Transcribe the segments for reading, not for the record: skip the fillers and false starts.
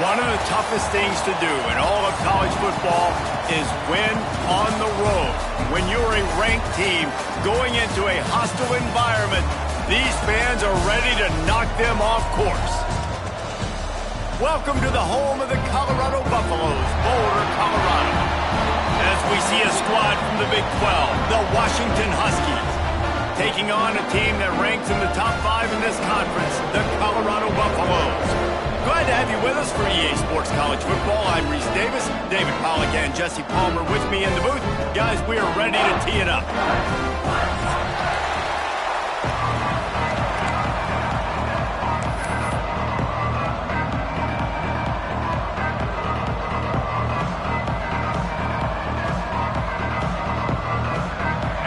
One of the toughest things to do in all of college football is win on the road. When you're a ranked team going into a hostile environment, these fans are ready to knock them off course. Welcome to the home of the Colorado Buffaloes, Boulder, Colorado. As we see a squad from the Big 12, the Washington Huskies, taking on a team that ranks in the top 5 in this conference, the Colorado Buffaloes. Glad to have you with us for EA Sports College Football. I'm Reese Davis, David Pollack, and Jesse Palmer with me in the booth. Guys, we are ready to tee it up.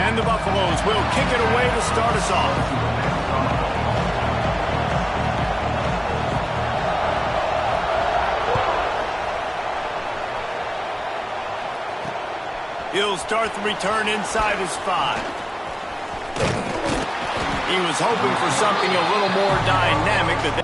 And the Buffaloes will kick it away to start us off. He'll start the return inside his 5. He was hoping for something a little more dynamic, but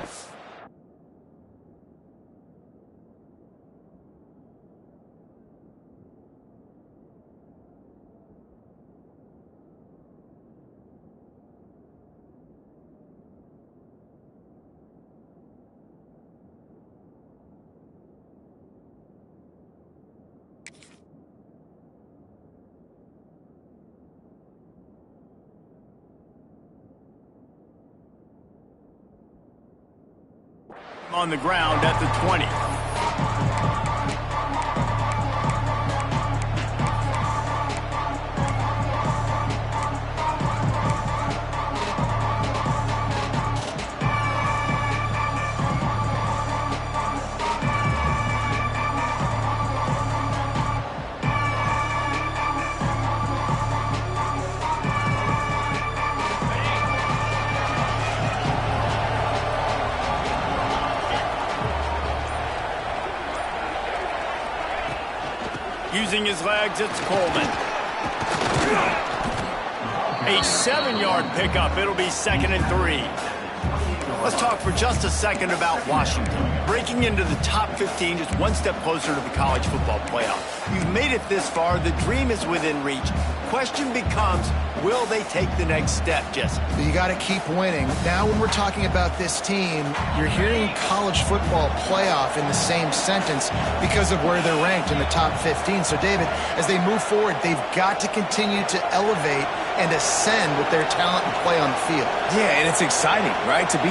on the ground at the 20. Using his legs, it's Coleman. A 7-yard pickup. It'll be 2nd and 3. Let's talk for just a second about Washington. Breaking into the top 15, just one step closer to the college football playoff. You've made it this far. The dream is within reach. Question becomes, will they take the next step, Jesse? You got to keep winning. Now when we're talking about this team, you're hearing college football playoff in the same sentence because of where they're ranked in the top 15. So, David, as they move forward, they've got to continue to elevate and ascend with their talent and play on the field. Yeah, and it's exciting, right? To be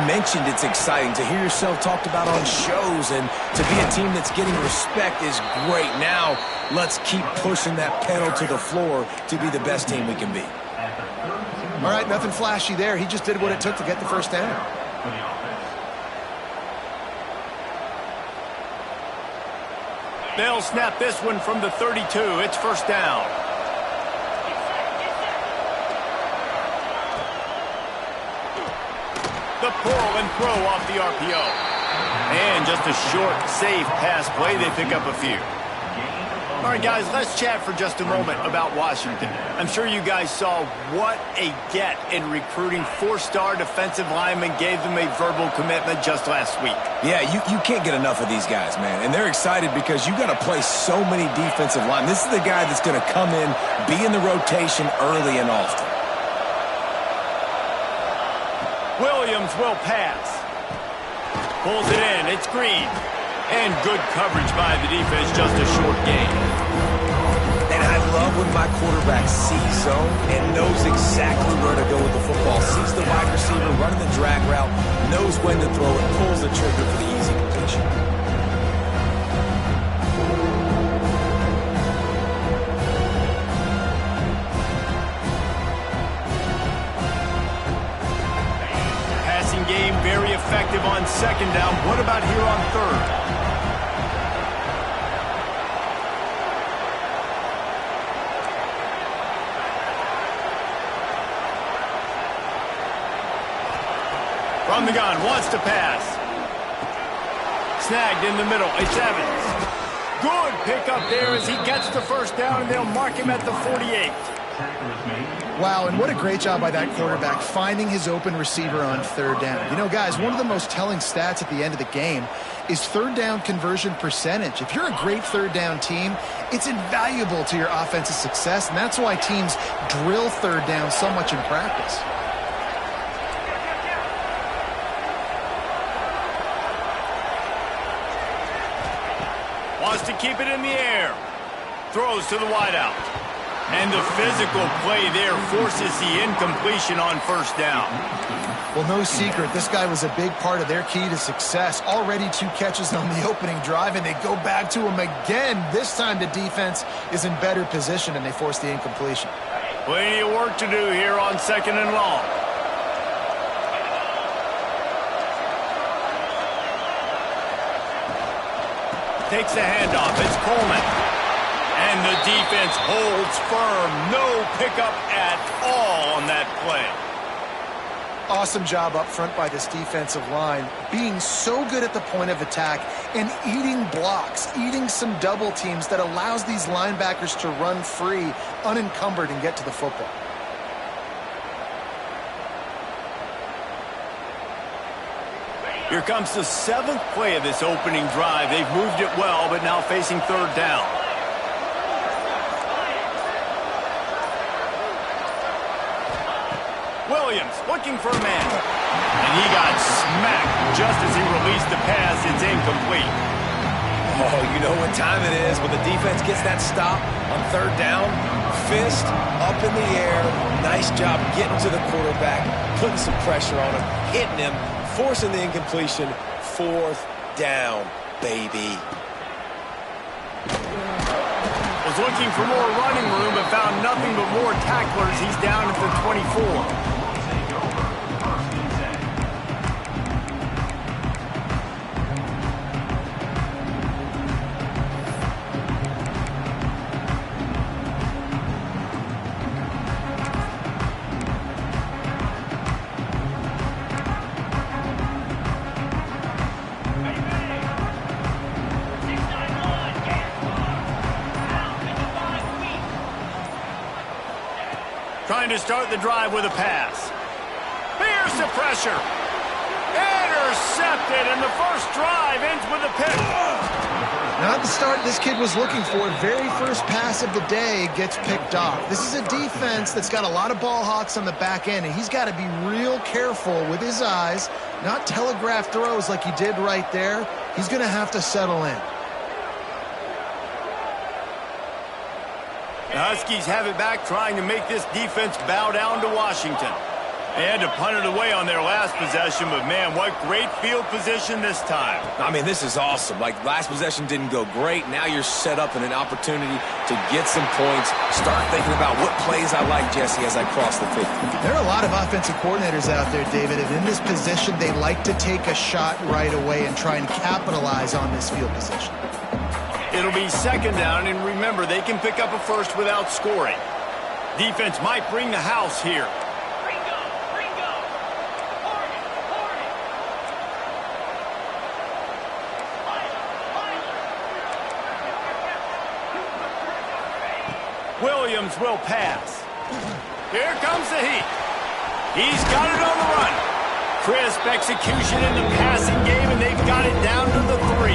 mentioned, it's exciting. To hear yourself talked about on shows and to be a team that's getting respect is great. Now, let's keep pushing that pedal to the floor to be the best team we can be. All right, nothing flashy there. He just did what it took to get the first down. They'll snap this one from the 32. It's first down. The pull and throw off the RPO. And just a short, safe pass play. They pick up a few. All right, guys, let's chat for just a moment about Washington. I'm sure you guys saw what a get in recruiting. 4-star defensive linemen gave them a verbal commitment just last week. Yeah, you can't get enough of these guys, man. And they're excited because you got to play so many defensive linemen. This is the guy that's going to come in, be in the rotation early and often. Williams will pass. Pulls it in. It's Green. And good coverage by the defense, just a short gain. And I love when my quarterback sees zone and knows exactly where to go with the football. Sees the wide receiver running the drag route, knows when to throw it, pulls the trigger for the easy completion. Passing game very effective on 2nd down. What about here on 3rd? From the gun, wants to pass. Snagged in the middle. It's Evans. Good pickup there as he gets the first down, and they'll mark him at the 48. Wow, and what a great job by that quarterback, finding his open receiver on third down. You know, guys, one of the most telling stats at the end of the game is third down conversion percentage. If you're a great third down team, it's invaluable to your offensive success, and that's why teams drill third down so much in practice. Wants to keep it in the air. Throws to the wideout. And the physical play there forces the incompletion on first down. Well, no secret, this guy was a big part of their key to success. Already 2 catches on the opening drive, and they go back to him again. This time the defense is in better position, and they force the incompletion. Plenty of work to do here on 2nd and long. Takes the handoff. It's Coleman. And the defense holds firm. No pickup at all on that play. Awesome job up front by this defensive line, being so good at the point of attack and eating blocks, eating some double teams that allows these linebackers to run free, unencumbered, and get to the football. Here comes the 7th play of this opening drive. They've moved it well, but now facing third down. Williams looking for a man. And he got smacked just as he released the pass. It's incomplete. Oh, you know what time it is when the defense gets that stop on third down. Fist up in the air. Nice job getting to the quarterback, putting some pressure on him, hitting him, forcing the incompletion. 4th down, baby. Was looking for more running room, but found nothing but more tacklers. He's down at the 24. Trying to start the drive with a pass. Here's the pressure. Intercepted, and the first drive ends with a pick. Not the start this kid was looking for. Very first pass of the day gets picked off. This is a defense that's got a lot of ball hawks on the back end, and he's got to be real careful with his eyes, not telegraph throws like he did right there. He's going to have to settle in. The Huskies have it back, trying to make this defense bow down to Washington. They had to punt it away on their last possession, but man, what great field position this time. I mean, this is awesome. Like, last possession didn't go great. Now you're set up in an opportunity to get some points. Start thinking about what plays I like, Jesse, as I cross the 50. There are a lot of offensive coordinators out there, David, and in this position, they like to take a shot right away and try and capitalize on this field position. It'll be 2nd down, and remember, they can pick up a first without scoring. Defense might bring the house here. Williams will pass. Here comes the heat. He's got it on the run. Crisp execution in the passing game, and they've got it down to the 3.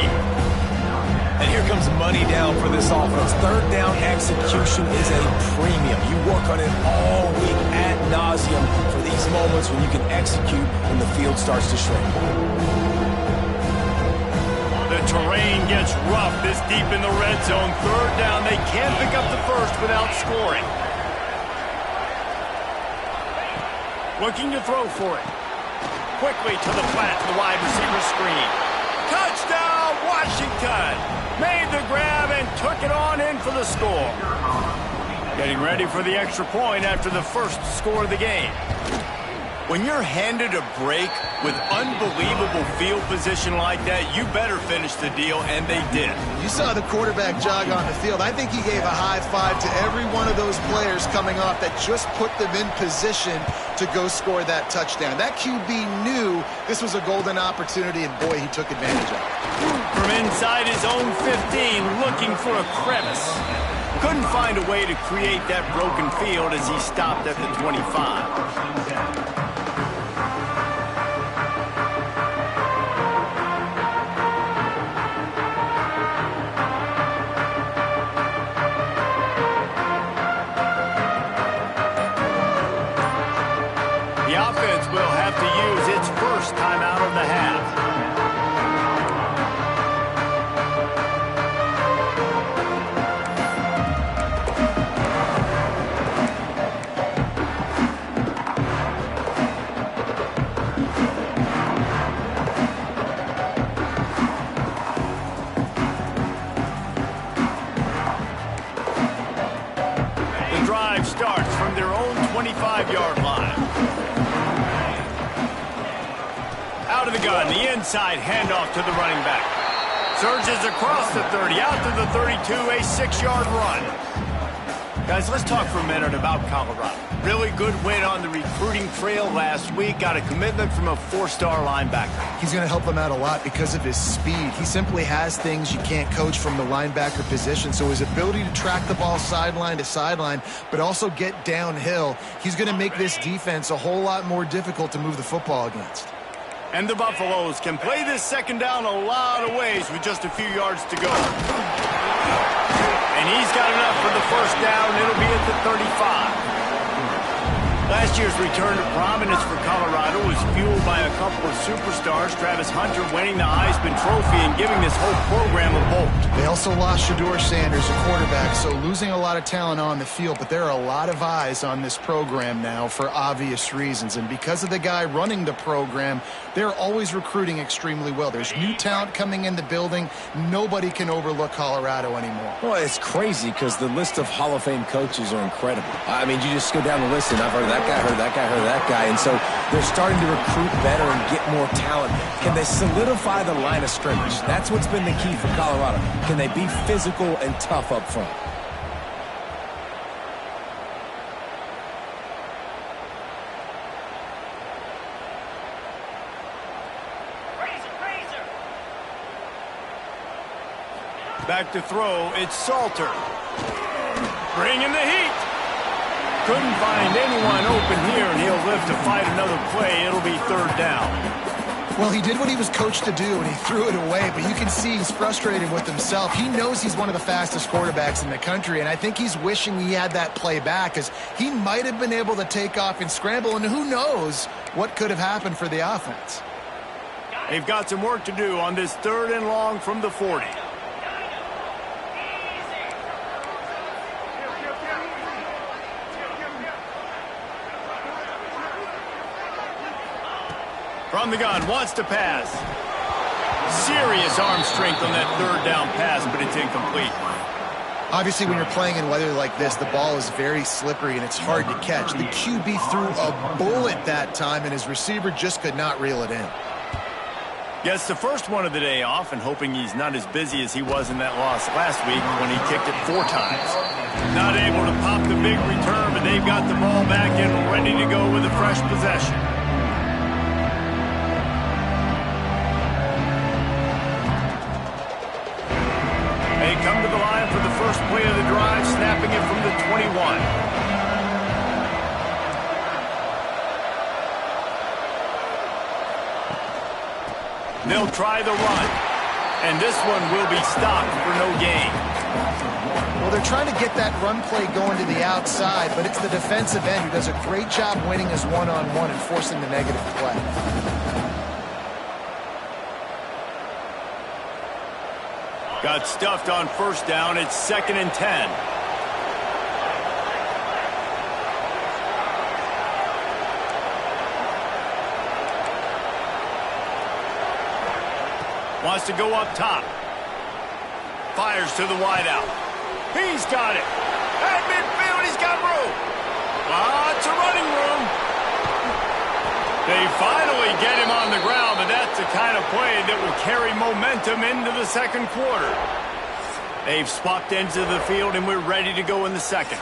And here comes money down for this offense. Third down execution is a premium. You work on it all week ad nauseum for these moments when you can execute when the field starts to shrink. The terrain gets rough this deep in the red zone. Third down, they can't pick up the first without scoring. Looking to throw for it. Quickly to the flat, the wide receiver screen. Touchdown, Washington! Made the grab and took it on in for the score. Getting ready for the extra point after the first score of the game. When you're handed a break with unbelievable field position like that, you better finish the deal, and they did. You saw the quarterback jog on the field. I think he gave a high five to every one of those players coming off that just put them in position to go score that touchdown. That QB knew this was a golden opportunity, and boy, he took advantage of it. From inside his own 15, looking for a crevice. Couldn't find a way to create that broken field as he stopped at the 25. The offense will have to use its first timeout of the half. The drive starts from their own 25-yard line. Out of the gun, the inside handoff to the running back. Surges across the 30, out to the 32, a 6-yard run. Guys, let's talk for a minute about Colorado. Really good win on the recruiting trail last week. Got a commitment from a 4-star linebacker. He's going to help them out a lot because of his speed. He simply has things you can't coach from the linebacker position. So his ability to track the ball sideline to sideline, but also get downhill, he's going to make this defense a whole lot more difficult to move the football against. And the Buffaloes can play this second down a lot of ways with just a few yards to go. And he's got enough for the first down. It'll be at the 35. Last year's return to prominence for Colorado was fueled by a couple of superstars, Travis Hunter winning the Heisman Trophy and giving this whole program a bolt. They also lost Shedeur Sanders, a quarterback, so losing a lot of talent on the field, but there are a lot of eyes on this program now for obvious reasons. And because of the guy running the program, they're always recruiting extremely well. There's new talent coming in the building. Nobody can overlook Colorado anymore. Well, it's crazy because the list of Hall of Fame coaches are incredible. I mean, you just go down the list, and I've heard that guy, heard that guy, heard that guy. And so they're starting to recruit better and get more talent. Can they solidify the line of scrimmage? That's what's been the key for Colorado. Can they be physical and tough up front? Back to throw, it's Salter. Bringing the heat. Couldn't find anyone open here, and he'll live to fight another play. It'll be third down. Well, he did what he was coached to do, and he threw it away, but you can see he's frustrated with himself. He knows he's one of the fastest quarterbacks in the country, and I think he's wishing he had that play back, because he might have been able to take off and scramble, and who knows what could have happened for the offense. They've got some work to do on this third and long from the 40. From the gun, wants to pass. Serious arm strength on that third down pass, but it's incomplete. Obviously, when you're playing in weather like this, the ball is very slippery and it's hard to catch. The QB threw a bullet that time, and his receiver just could not reel it in. Gets the first one of the day off, and hoping he's not as busy as he was in that loss last week when he kicked it 4 times. Not able to pop the big return, but they've got the ball back and ready to go with a fresh possession. They come to the line for the first play of the drive, snapping it from the 21. They'll try the run, and this one will be stopped for no gain. Well, they're trying to get that run play going to the outside, but it's the defensive end who does a great job winning his one-on-one and forcing the negative play. Got stuffed on first down. It's 2nd and 10. Wants to go up top. Fires to the wideout. He's got it. At midfield, he's got room. Lots of running room. They finally get him on the ground, but that's the kind of play that will carry momentum into the second quarter. They've swapped ends of the field, and we're ready to go in the second.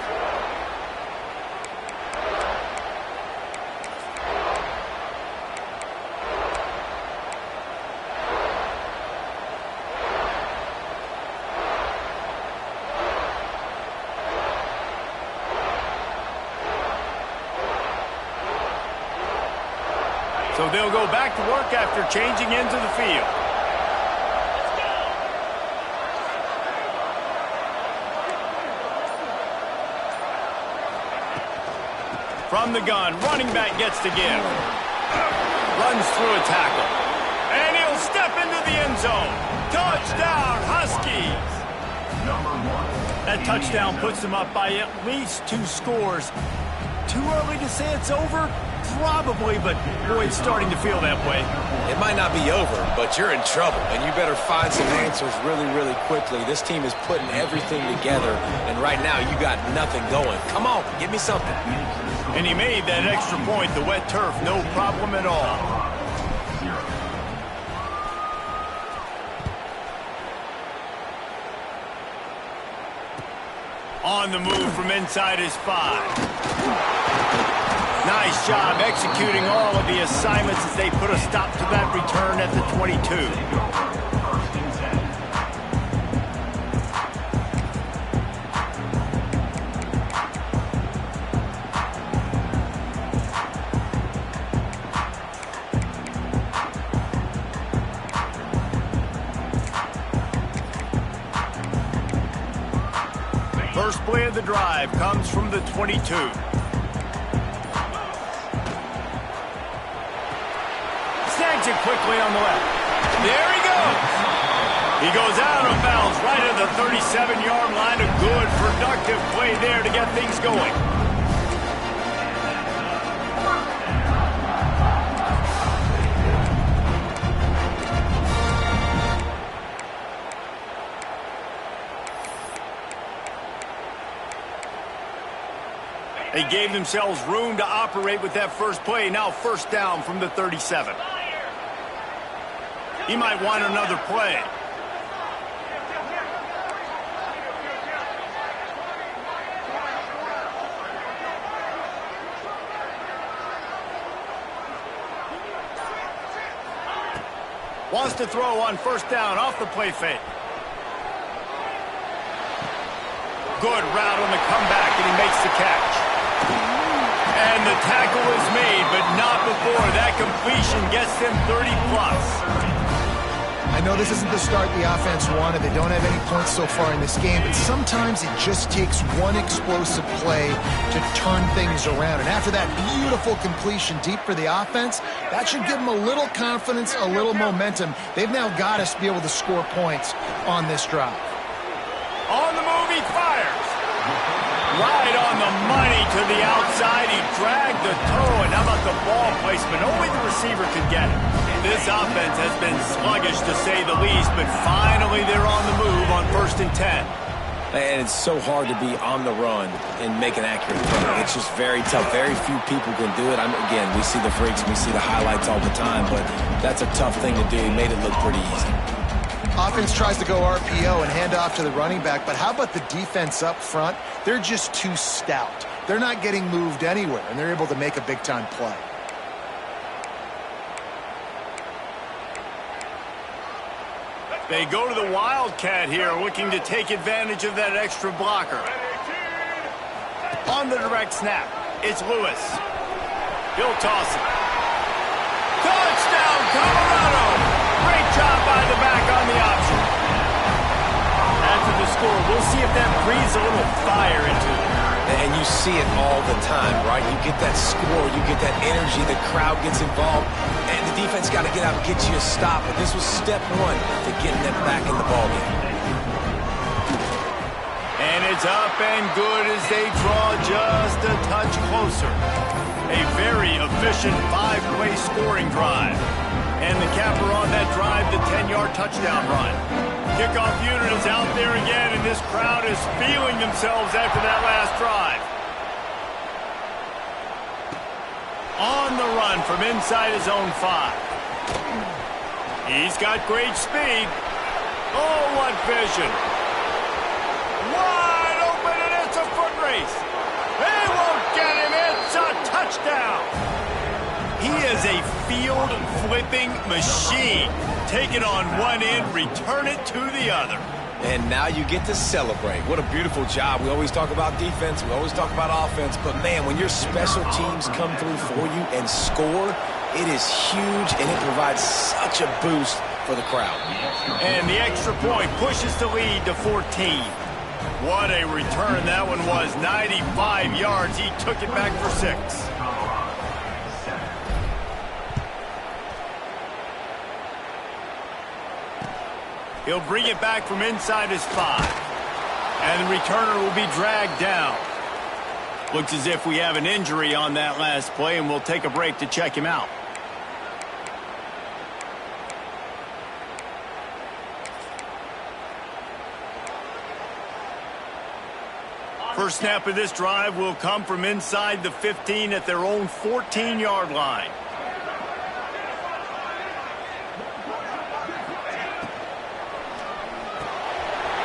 So they'll go back to work after changing into the field. From the gun, running back gets to give. Runs through a tackle. And he'll step into the end zone. Touchdown, Huskies! That touchdown puts them up by at least 2 scores. Too early to say it's over? Probably, but boy, it's starting to feel that way. It might not be over, but you're in trouble, and you better find some answers really, really quickly. This team is putting everything together, and right now you got nothing going. Come on, give me something. And he made that extra point, the wet turf, no problem at all. On the move from inside his 5. Nice job executing all of the assignments as they put a stop to that return at the 22. First play of the drive comes from the 22. Snags it quickly on the left. There he goes. He goes out of bounds right at the 37-yard line. A good, productive play there to get things going. They gave themselves room to operate with that first play. Now first down from the 37. He might want another play. Wants to throw on first down off the play fake. Good route on the comeback, and he makes the catch. And the tackle is made, but not before that completion gets them 30-plus. I know this isn't the start the offense wanted. They don't have any points so far in this game, but sometimes it just takes one explosive play to turn things around. And after that beautiful completion deep for the offense, that should give them a little confidence, a little momentum. They've now got us to be able to score points on this drive. On the move, he fires. Right on the money to the outside. He dragged the toe, and how about the ball placement? Only the receiver could get it. This offense has been sluggish, to say the least, but finally they're on the move on 1st and 10. And it's so hard to be on the run and make an accurate throw. It's just very tough. Very few people can do it. Again, we see the freaks, we see the highlights all the time, but that's a tough thing to do. He made it look pretty easy. Offense tries to go RPO and hand off to the running back, but how about the defense up front? They're just too stout. They're not getting moved anywhere, and they're able to make a big-time play. They go to the Wildcat here, looking to take advantage of that extra blocker. On the direct snap, it's Lewis. He'll toss it. Touchdown, Colorado! Great job by the back on the option. After the score, we'll see if that breathes a little fire into it. And you see it all the time, right? You get that score, you get that energy, the crowd gets involved, and the defense got to get out and get you a stop. But this was step one to getting them back in the ballgame. And it's up and good as they draw just a touch closer. A very efficient 5-play scoring drive. And the capper on that drive, the 10-yard touchdown run. Kickoff unit is out there again, and this crowd is feeling themselves after that last drive. On the run from inside his own 5. He's got great speed. Oh, what vision. Wide open, and it's a foot race. They won't get him. It's a touchdown. He is a field-flipping machine. Take it on one end, return it to the other. And now you get to celebrate. What a beautiful job. We always talk about defense. We always talk about offense. But, man, when your special teams come through for you and score, It is huge, and it provides such a boost for the crowd. And the extra point pushes the lead to 14. What a return that one was. 95 yards. He took it back for 6. He'll bring it back from inside his 5. And the returner will be dragged down. Looks as if we have an injury on that last play, and we'll take a break to check him out. First snap of this drive will come from inside the 15 at their own 14-yard line.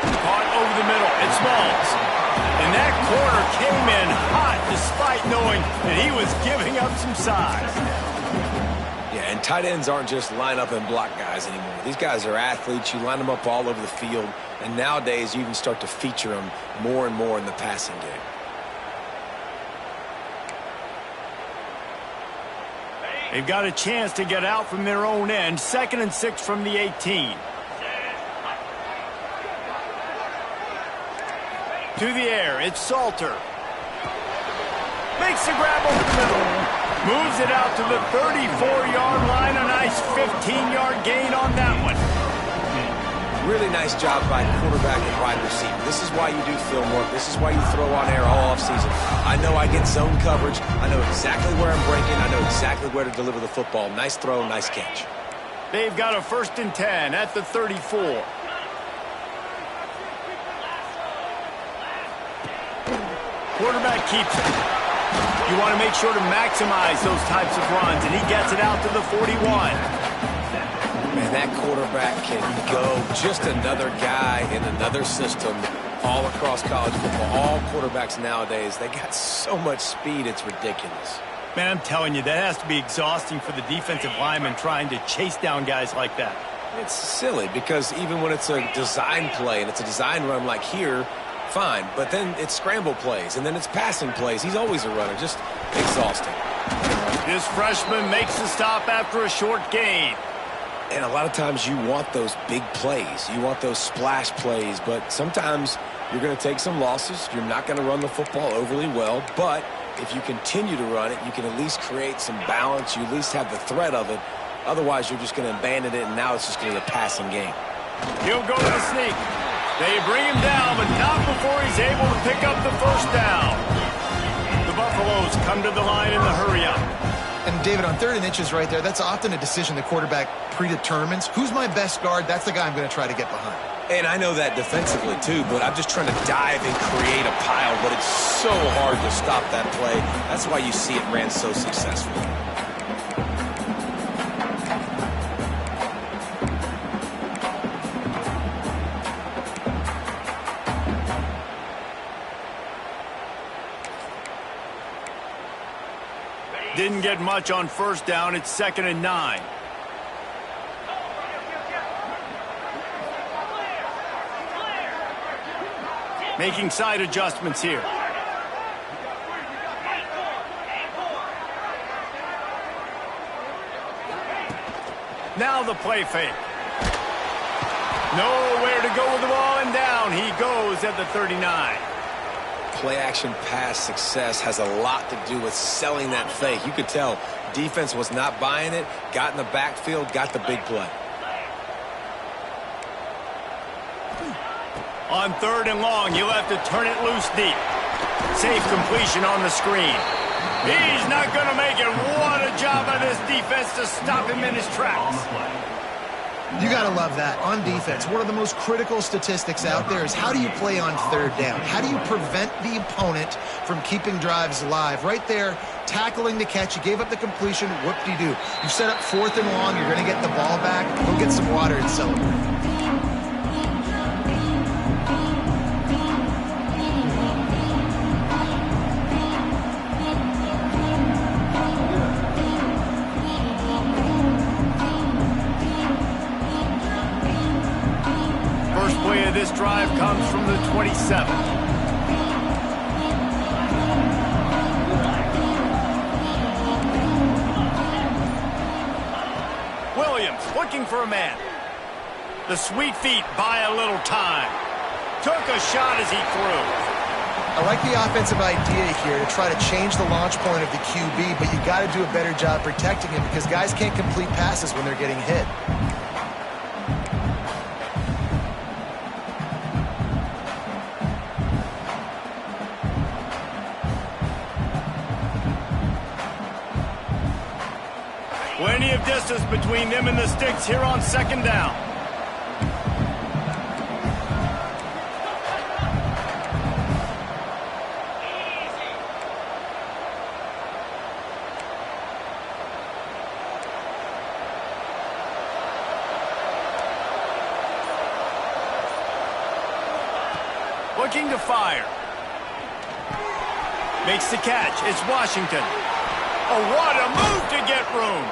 Caught over the middle. It's Smalls. And that corner came in hot despite knowing that he was giving up some size. Yeah, and tight ends aren't just line up and block guys anymore. These guys are athletes. You line them up all over the field. And nowadays, you can start to feature them more and more in the passing game. They've got a chance to get out from their own end. 2nd and 6 from the 18. To the air, it's Salter. Makes the grab over the middle. Moves it out to the 34-yard line. A nice 15-yard gain on that one. Really nice job by quarterback and wide receiver. This is why you do film work. This is why you throw on air all offseason. I know I get zone coverage. I know exactly where I'm breaking. I know exactly where to deliver the football. Nice throw, nice catch. They've got a 1st and 10 at the 34. Quarterback keeps it. You want to make sure to maximize those types of runs, and he gets it out to the 41. Man, that quarterback can go. Just another guy in another system all across college football. All quarterbacks nowadays, they got so much speed, it's ridiculous. Man, I'm telling you, that has to be exhausting for the defensive lineman trying to chase down guys like that. It's silly because even when it's a design play and it's a design run like here, fine, but then it's scramble plays, and then it's passing plays. He's always a runner, just exhausting. This freshman makes the stop after a short gain. And a lot of times you want those big plays. You want those splash plays, but sometimes you're going to take some losses. You're not going to run the football overly well, but if you continue to run it, you can at least create some balance. You at least have the threat of it. Otherwise, you're just going to abandon it, and now it's just going to be a passing game. He'll go to the sneak. They bring him down, but not before he's able to pick up the 1st down. The Buffaloes come to the line in the hurry-up. And, David, on 3rd and inches right there, that's often a decision the quarterback predetermines. Who's my best guard? That's the guy I'm going to try to get behind. And I know that defensively, too, but I'm just trying to dive and create a pile, but it's so hard to stop that play. That's why you see it ran so successfully. Didn't get much on 1st down. It's 2nd and 9. Making side adjustments here. Now the play fake. Nowhere to go with the ball, and down he goes at the 39. Play-action pass success has a lot to do with selling that fake. You could tell defense was not buying it, got in the backfield, got the big play. On 3rd and long, you'll have to turn it loose deep. Safe completion on the screen. He's not going to make it. What a job by this defense to stop him in his tracks. You got to love that. On defense, one of the most critical statistics out there is how do you play on 3rd down? How do you prevent the opponent from keeping drives alive? Right there, tackling the catch. You gave up the completion. Whoop-de-doo. You set up 4th and long. You're going to get the ball back. Go get some water and celebrate. This drive comes from the 27. Williams looking for a man. The sweet feet buy a little time. Took a shot as he threw. I like the offensive idea here to try to change the launch point of the QB, but you got to do a better job protecting him because guys can't complete passes when they're getting hit. Plenty of distance between them and the sticks here on second down. Looking to fire. Makes the catch. It's Washington. Oh, what a move to get room.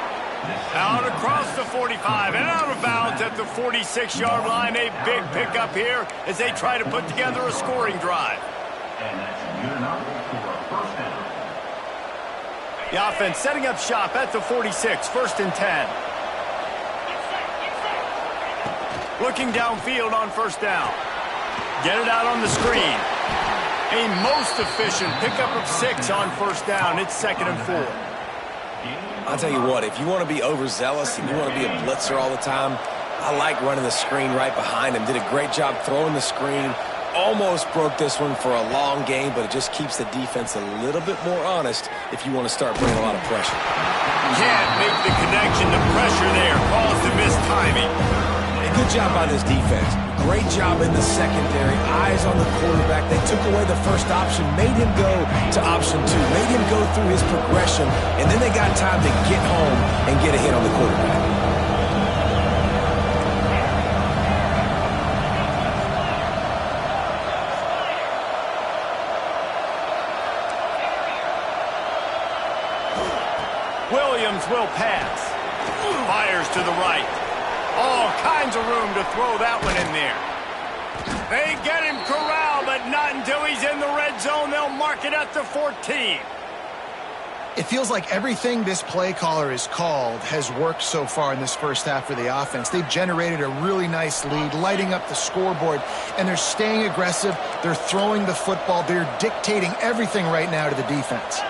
Out across the 45 and out of bounds at the 46-yard line. A big pickup here as they try to put together a scoring drive. The offense setting up shop at the 46, 1st and 10. Looking downfield on 1st down. Get it out on the screen. A most efficient pickup of 6 on 1st down. It's 2nd and 4. I'll tell you what, if you want to be overzealous and you want to be a blitzer all the time, I like running the screen right behind him. Did a great job throwing the screen. Almost broke this one for a long game, but it just keeps the defense a little bit more honest if you want to start bringing a lot of pressure. Can't make the connection. The pressure there caused the missed timing. Good job by this defense. Great job in the secondary. Eyes on the quarterback. They took away the first option, made him go to option 2, made him go through his progression, and then they got time to get home and get a hit on the quarterback. Williams will pass. Fires to the right. All kinds of room to throw that one in there. They get him corralled, but not until he's in the red zone. They'll mark it at the 14. It feels like everything this play caller has called has worked so far in this first half for the offense. They've generated a really nice lead, lighting up the scoreboard, and they're staying aggressive. They're throwing the football. They're dictating everything right now to the defense.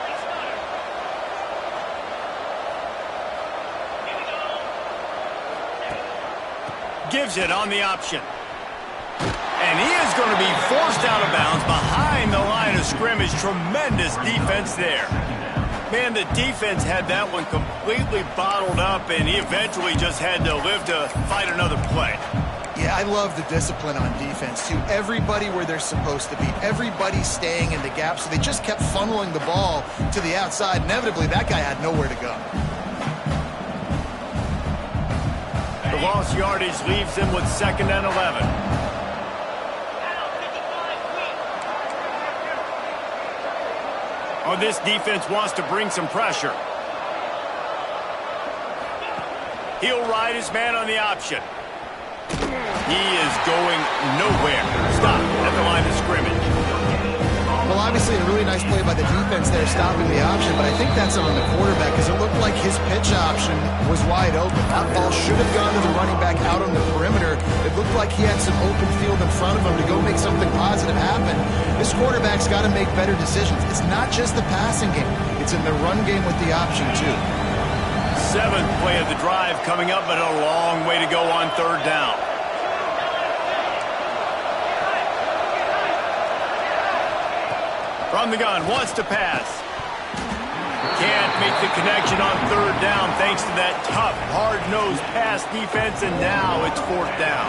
Gives it on the option. And he is going to be forced out of bounds behind the line of scrimmage. Tremendous defense there. Man, the defense had that one completely bottled up, and he eventually just had to live to fight another play. Yeah, I love the discipline on defense, too. Everybody where they're supposed to be. Everybody staying in the gap, so they just kept funneling the ball to the outside. Inevitably, that guy had nowhere to go. The lost yardage leaves them with 2nd and 11. Oh, this defense wants to bring some pressure. He'll ride his man on the option. He is going nowhere. Stop at the line of scrimmage. Well, obviously a really nice play by the defense there, stopping the option, but I think that's on the quarterback because it looked like his pitch option was wide open. That ball should have gone to the running back out on the perimeter. It looked like he had some open field in front of him to go make something positive happen. This quarterback's got to make better decisions. It's not just the passing game. It's in the run game with the option, too. 7th play of the drive coming up, but a long way to go on 3rd down. From the gun, wants to pass. Can't make the connection on 3rd down thanks to that tough, hard-nosed pass defense, and now it's 4th down.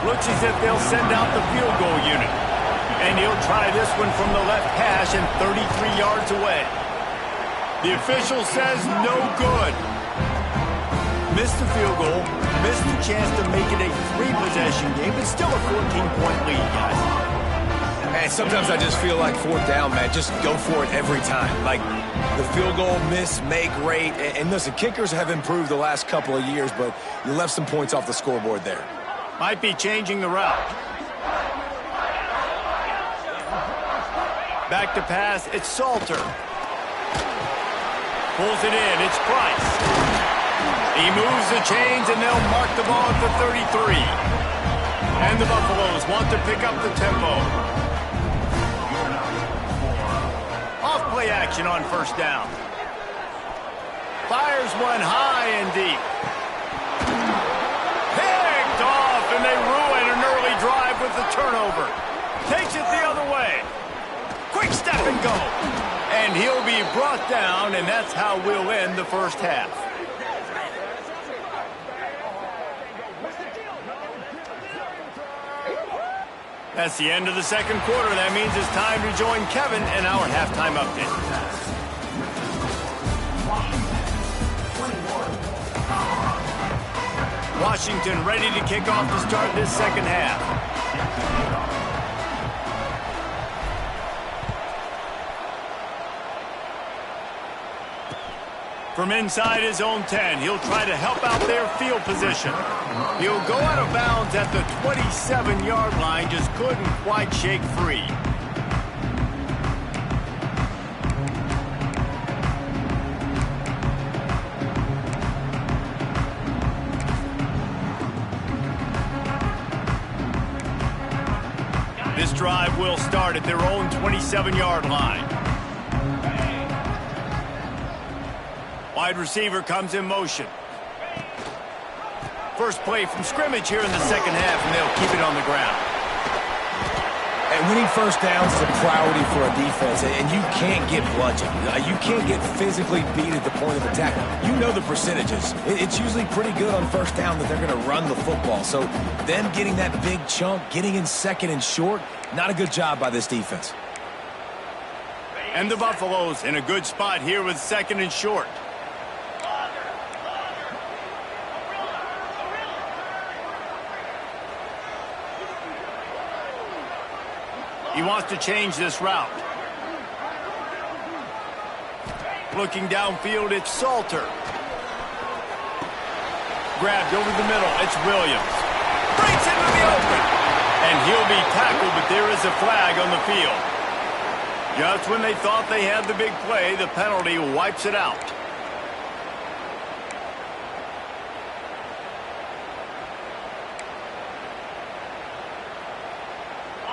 Looks as if they'll send out the field goal unit. And he'll try this one from the left hash and 33 yards away. The official says no good. Missed the field goal, missed the chance to make it a 3-possession game, but still a 14-point lead, guys. Man, sometimes I just feel like 4th down, man. Just go for it every time. Like, the field goal, miss, make, great. And listen, kickers have improved the last couple of years, but you left some points off the scoreboard there. Might be changing the route. Back to pass, it's Salter. Pulls it in, it's Price. He moves the chains, and they'll mark the ball at the 33. And the Buffaloes want to pick up the tempo. Off-play action on first down. Fires one high and deep. Picked off, and they ruin an early drive with the turnover. Takes it the other way. Quick step and go. And he'll be brought down, and that's how we'll end the first half. That's the end of the second quarter. That means it's time to join Kevin in our halftime update. Washington ready to kick off to start this second half. From inside his own 10, he'll try to help out their field position. He'll go out of bounds at the 27-yard line, just couldn't quite shake free. This drive will start at their own 27-yard line. Wide receiver comes in motion. First play from scrimmage here in the second half, and they'll keep it on the ground. And winning first downs is a priority for a defense, and you can't get bludgeoned. You can't get physically beat at the point of attack. You know the percentages. It's usually pretty good on first down that they're going to run the football. So them getting that big chunk, getting in second and short, not a good job by this defense. And the Buffaloes in a good spot here with second and short. He wants to change this route. Looking downfield, it's Salter. Grabbed over the middle, it's Williams. Breaks into the open. And he'll be tackled, but there is a flag on the field. Just when they thought they had the big play, the penalty wipes it out.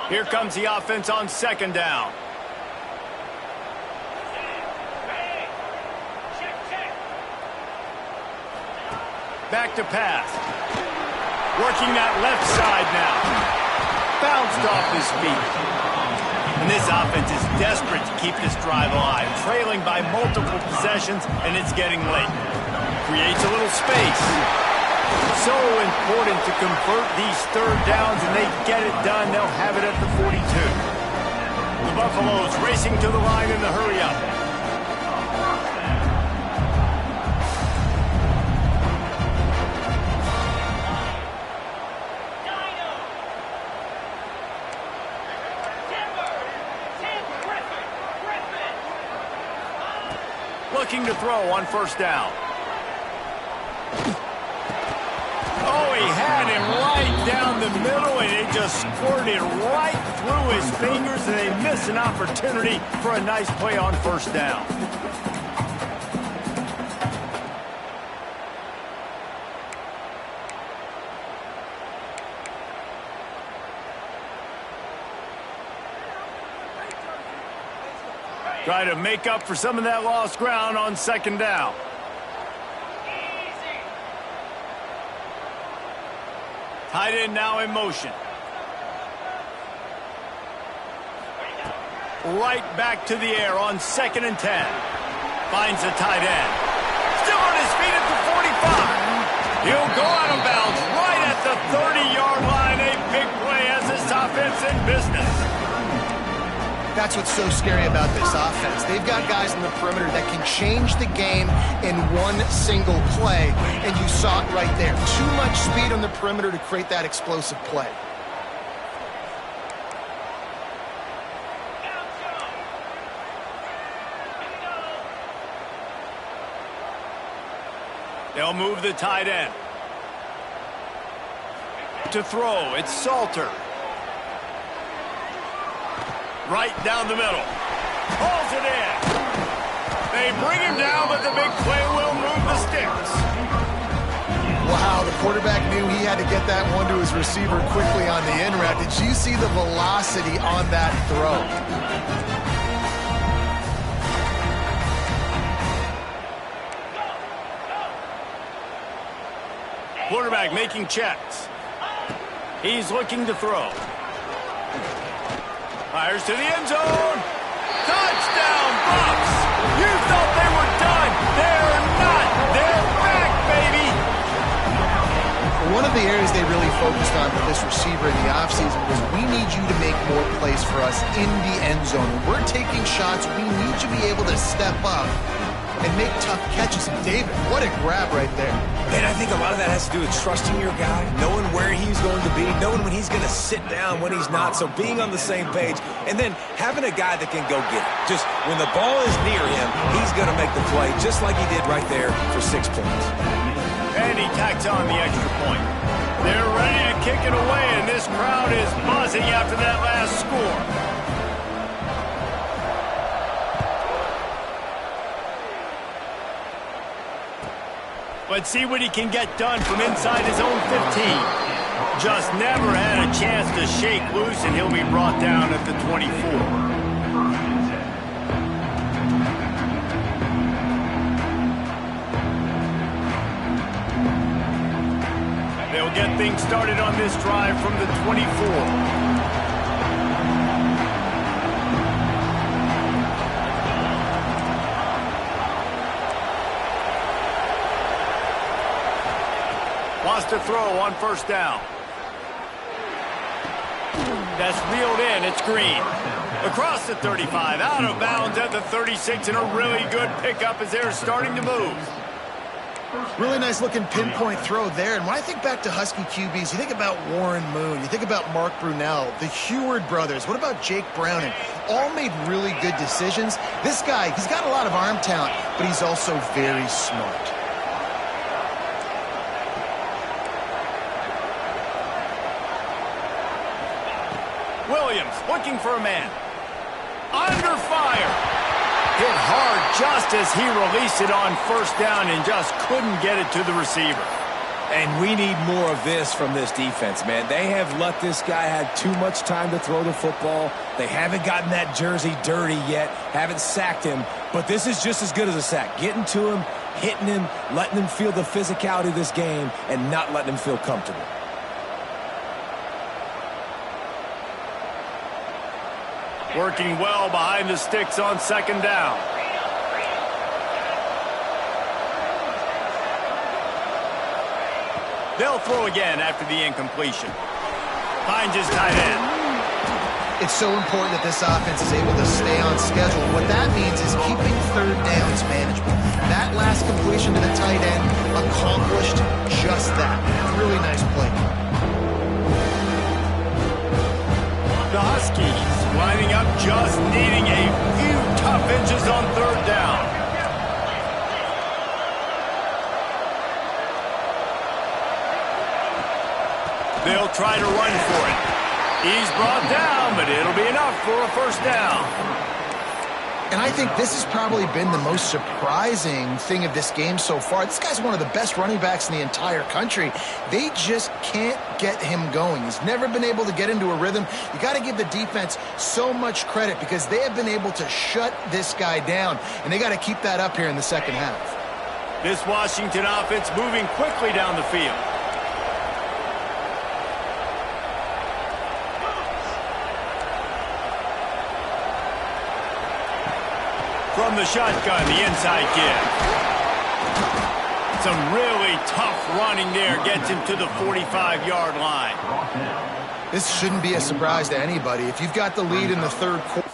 Here comes the offense on second down. Back to pass. Working that left side now. Bounced off his feet. And this offense is desperate to keep this drive alive. Trailing by multiple possessions, and it's getting late. Creates a little space. So important to convert these third downs, and they get it done. They'll have it at the 42. The Buffaloes racing to the line in the hurry-up. Looking to throw on first down. Oh, he had him right down the middle, and it just squirted right through his fingers, and they miss an opportunity for a nice play on first down. Try to make up for some of that lost ground on second down. Tight end now in motion. Right back to the air on 2nd and 10. Finds the tight end. Still on his feet at the 45. He'll go out of bounds right at the 30-yard line. A big play as this offense in business. That's what's so scary about this offense. They've got guys in the perimeter that can change the game in one single play, and you saw it right there. Too much speed on the perimeter to create that explosive play. They'll move the tight end. To throw, it's Salter. Right down the middle. Pulls it in. They bring him down, but the big play will move the sticks. Wow, the quarterback knew he had to get that one to his receiver quickly on the in route. Did you see the velocity on that throw? Quarterback making checks. He's looking to throw. Fires to the end zone. Touchdown, Bucks! You thought they were done. They're not. They're back, baby! One of the areas they really focused on with this receiver in the offseason was we need you to make more plays for us in the end zone. When we're taking shots, we need you to be able to step up and make tough catches. David, what a grab right there. And I think a lot of that has to do with trusting your guy, knowing where he's going to be, knowing when he's going to sit down, when he's not, so being on the same page, and then having a guy that can go get it. Just when the ball is near him, he's going to make the play, just like he did right there for 6 points. And he tacks on the extra point. They're ready to kick it away, and this crowd is buzzing after that last score. Let's see what he can get done from inside his own 15. Just never had a chance to shake loose, and he'll be brought down at the 24. They'll get things started on this drive from the 24. Wants to throw on first down. That's reeled in. It's Green. Across the 35, out of bounds at the 36, and a really good pickup as they're starting to move. Really nice looking pinpoint throw there. And when I think back to Husky QBs, you think about Warren Moon, you think about Mark Brunell, the Heward brothers, what about Jake Browning? All made really good decisions. This guy, he's got a lot of arm talent, but he's also very smart. Williams looking for a man. Under fire. Hit hard just as he released it on first down and just couldn't get it to the receiver. And we need more of this from this defense, man. They have let this guy have too much time to throw the football. They haven't gotten that jersey dirty yet, haven't sacked him. But this is just as good as a sack. Getting to him, hitting him, letting him feel the physicality of this game, and not letting him feel comfortable. Working well behind the sticks on second down. They'll throw again after the incompletion. Finds his tight end. It's so important that this offense is able to stay on schedule. What that means is keeping third downs manageable. That last completion to the tight end accomplished just that. Really nice play. The Huskies lining up, just needing a few tough inches on third down. They'll try to run for it. He's brought down, but it'll be enough for a first down. And I think this has probably been the most surprising thing of this game so far. This guy's one of the best running backs in the entire country. They just can't get him going. He's never been able to get into a rhythm. You got to give the defense so much credit because they have been able to shut this guy down, and they got to keep that up here in the second half. This Washington offense moving quickly down the field. From the shotgun, the inside give. Some really tough running there gets him to the 45-yard line. This shouldn't be a surprise to anybody. If you've got the lead in the third quarter,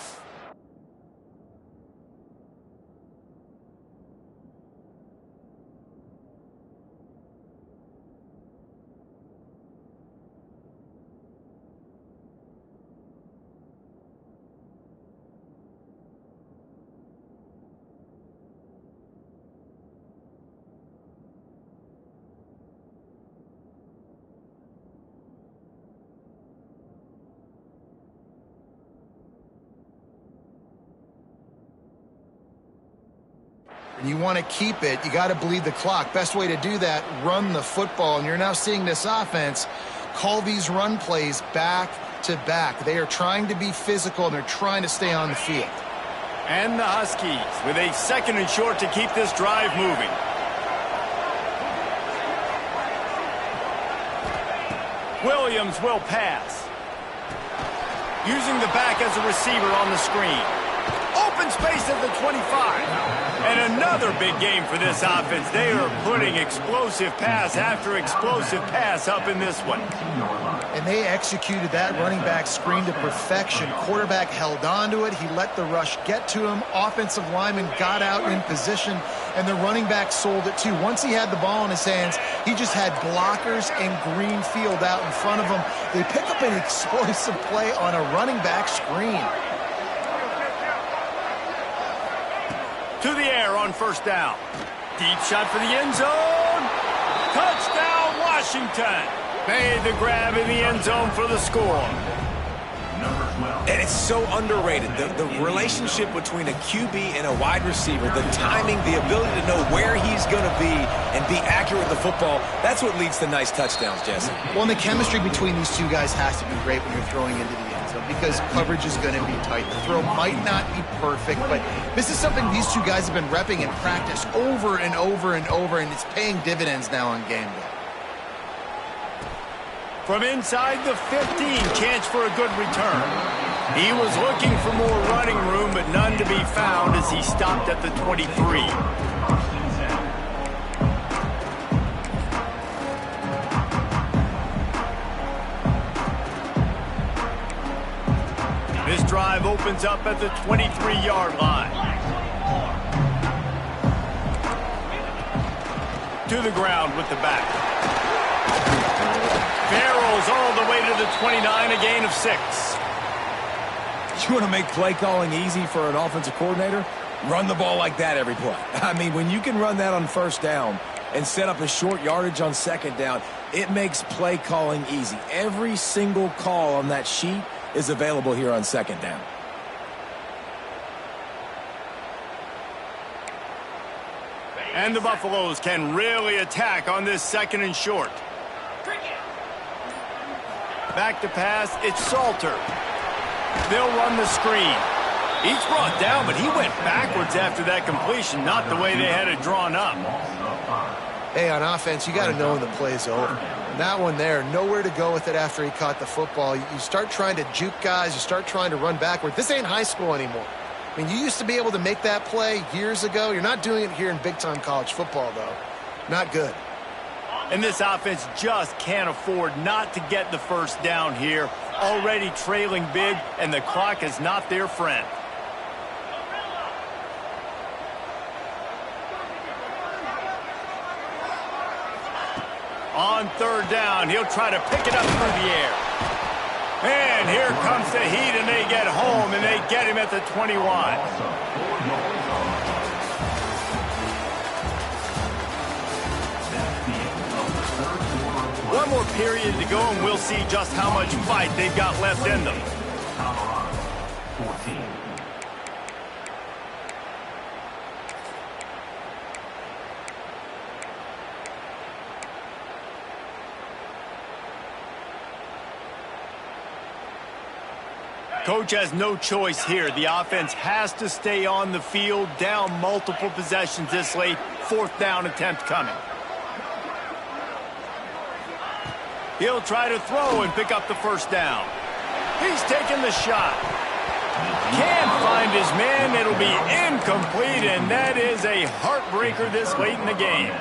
and you want to keep it, you got to bleed the clock. Best way to do that, run the football. And you're now seeing this offense call these run plays back to back. They are trying to be physical, and they're trying to stay on the field. And the Huskies with a 2nd and short to keep this drive moving. Williams will pass. Using the back as a receiver on the screen. Open space at the 25. And another big game for this offense. They are putting explosive pass after explosive pass up in this one. And they executed that running back screen to perfection. Quarterback held on to it. He let the rush get to him. Offensive lineman got out in position, and the running back sold it too. Once he had the ball in his hands, he just had blockers and green field out in front of him. They pick up an explosive play on a running back screen. To the air on 1st down. Deep shot for the end zone. Touchdown, Washington. Made the grab in the end zone for the score. And it's so underrated. The relationship between a QB and a wide receiver, the timing, the ability to know where he's going to be and be accurate with the football, that's what leads to nice touchdowns, Jesse. Well, and the chemistry between these two guys has to be great when you're throwing into the end zone because coverage is going to be tight. The throw might not be perfect, but this is something these two guys have been repping in practice over and over and over, and it's paying dividends now on game day. From inside the 15, chance for a good return. He was looking for more running room, but none to be found as he stopped at the 23. This drive opens up at the 23-yard line. To the ground with the back. Barrels all the way to the 29, a gain of 6. You want to make play calling easy for an offensive coordinator? Run the ball like that every play. I mean, when you can run that on 1st down and set up a short yardage on 2nd down, it makes play calling easy. Every single call on that sheet is available here on 2nd down. And the Buffaloes can really attack on this 2nd and short. Back to pass, it's Salter. They'll run the screen. He's brought down, but he went backwards after that completion, not the way they had it drawn up. Hey, on offense, you got to know when the play's over. And that one there, nowhere to go with it after he caught the football. You start trying to juke guys. You start trying to run backward. This ain't high school anymore. I mean, you used to be able to make that play years ago. You're not doing it here in big-time college football, though. Not good. And this offense just can't afford not to get the 1st down here. Already trailing big, and the clock is not their friend. On 3rd down, he'll try to pick it up through the air. And here comes the heat, and they get home, and they get him at the 21. One more period to go, and we'll see just how much fight they've got left in them. Coach has no choice here. The offense has to stay on the field, down multiple possessions this late. 4th down attempt coming. He'll try to throw and pick up the 1st down. He's taking the shot. Can't find his man. It'll be incomplete, and that is a heartbreaker this late in the game.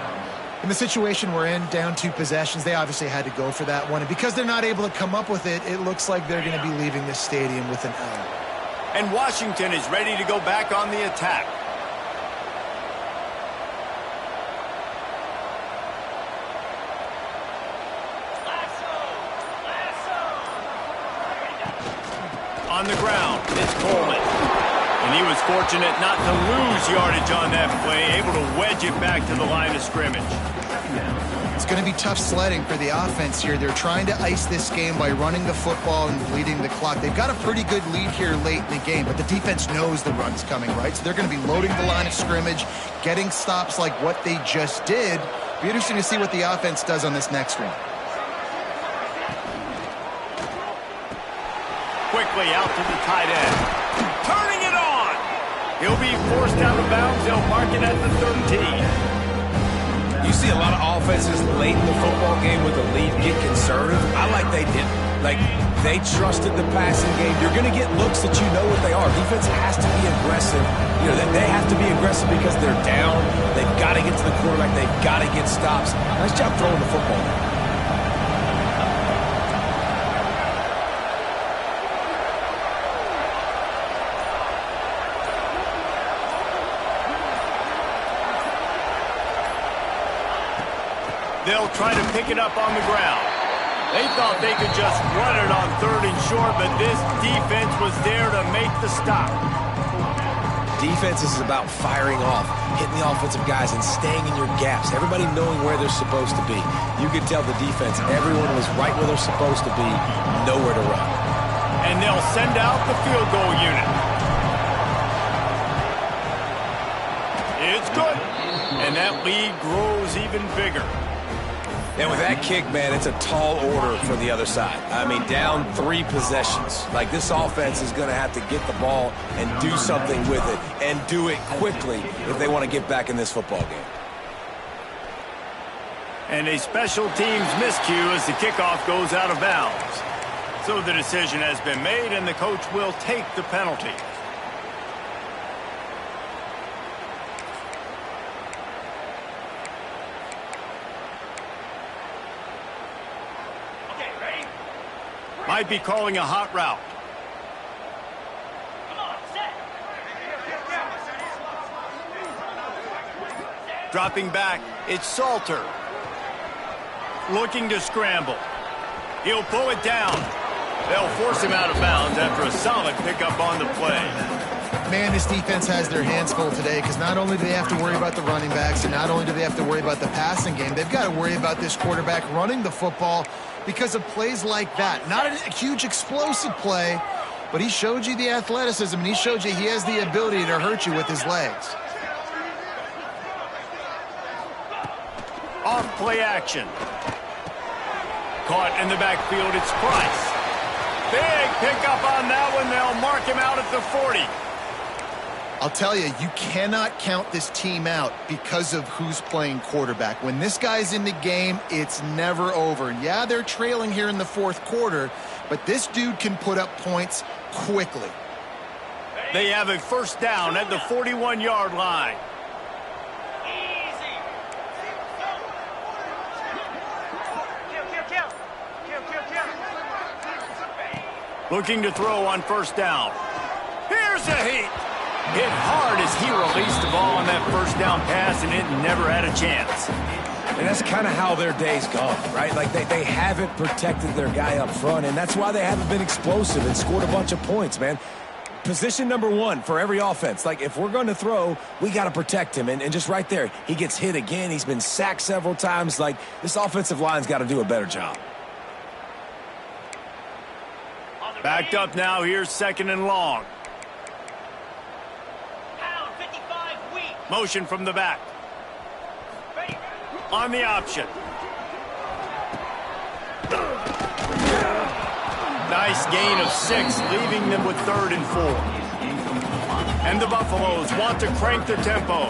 In the situation we're in, down 2 possessions, they obviously had to go for that one. And because they're not able to come up with it, it looks like they're going to be leaving this stadium with an L. And Washington is ready to go back on the attack. On the ground, it's Coleman. And he was fortunate not to lose yardage on that play, able to wedge it back to the line of scrimmage. It's going to be tough sledding for the offense here. They're trying to ice this game by running the football and bleeding the clock. They've got a pretty good lead here late in the game, but the defense knows the run's coming, right? So they're going to be loading the line of scrimmage, getting stops like what they just did. Be interesting to see what the offense does on this next one. Quickly out to the tight end. Turning it on. He'll be forced out of bounds. They'll mark it at the 13. You see a lot of offenses late in the football game with a lead get conservative. I like they didn't. Like, they trusted the passing game. You're going to get looks that you know what they are. Defense has to be aggressive. You know, they have to be aggressive because they're down. They've got to get to the quarterback. They've got to get stops. Nice job throwing the football. They'll try to pick it up on the ground. They thought they could just run it on 3rd and short, but this defense was there to make the stop. Defense is about firing off, hitting the offensive guys, and staying in your gaps. Everybody knowing where they're supposed to be. You could tell the defense, everyone was right where they're supposed to be, nowhere to run. And they'll send out the field goal unit. It's good. And that lead grows even bigger. And with that kick, man, it's a tall order for the other side. I mean, down 3 possessions. Like, this offense is going to have to get the ball and do something with it, and do it quickly if they want to get back in this football game. And a special teams miscue as the kickoff goes out of bounds. So the decision has been made, and the coach will take the penalty. Might be calling a hot route. Dropping back, it's Salter. Looking to scramble. He'll pull it down. They'll force him out of bounds after a solid pickup on the play. Man, this defense has their hands full today because not only do they have to worry about the running backs and not only do they have to worry about the passing game, they've got to worry about this quarterback running the football because of plays like that. Not a huge explosive play, but he showed you the athleticism and he showed you he has the ability to hurt you with his legs. Off play action. Caught in the backfield, it's Price. Big pickup on that one. They'll mark him out at the 40. I'll tell you, you cannot count this team out because of who's playing quarterback. When this guy's in the game, it's never over. Yeah, they're trailing here in the 4th quarter, but this dude can put up points quickly. They have a first down at the 41-yard line. Looking to throw on first down. Here's a heat. Hit hard as he released the ball on that first down pass, and it never had a chance. And that's kind of how their day's gone, right? Like, they haven't protected their guy up front, and that's why they haven't been explosive and scored a bunch of points, man. Position number 1 for every offense. Like, if we're going to throw, we got to protect him. And just right there, he gets hit again. He's been sacked several times. Like, this offensive line's got to do a better job. Backed up now. Here's 2nd and long. Motion from the back. On the option. Nice gain of 6, leaving them with 3rd and 4. And the Buffaloes want to crank the tempo.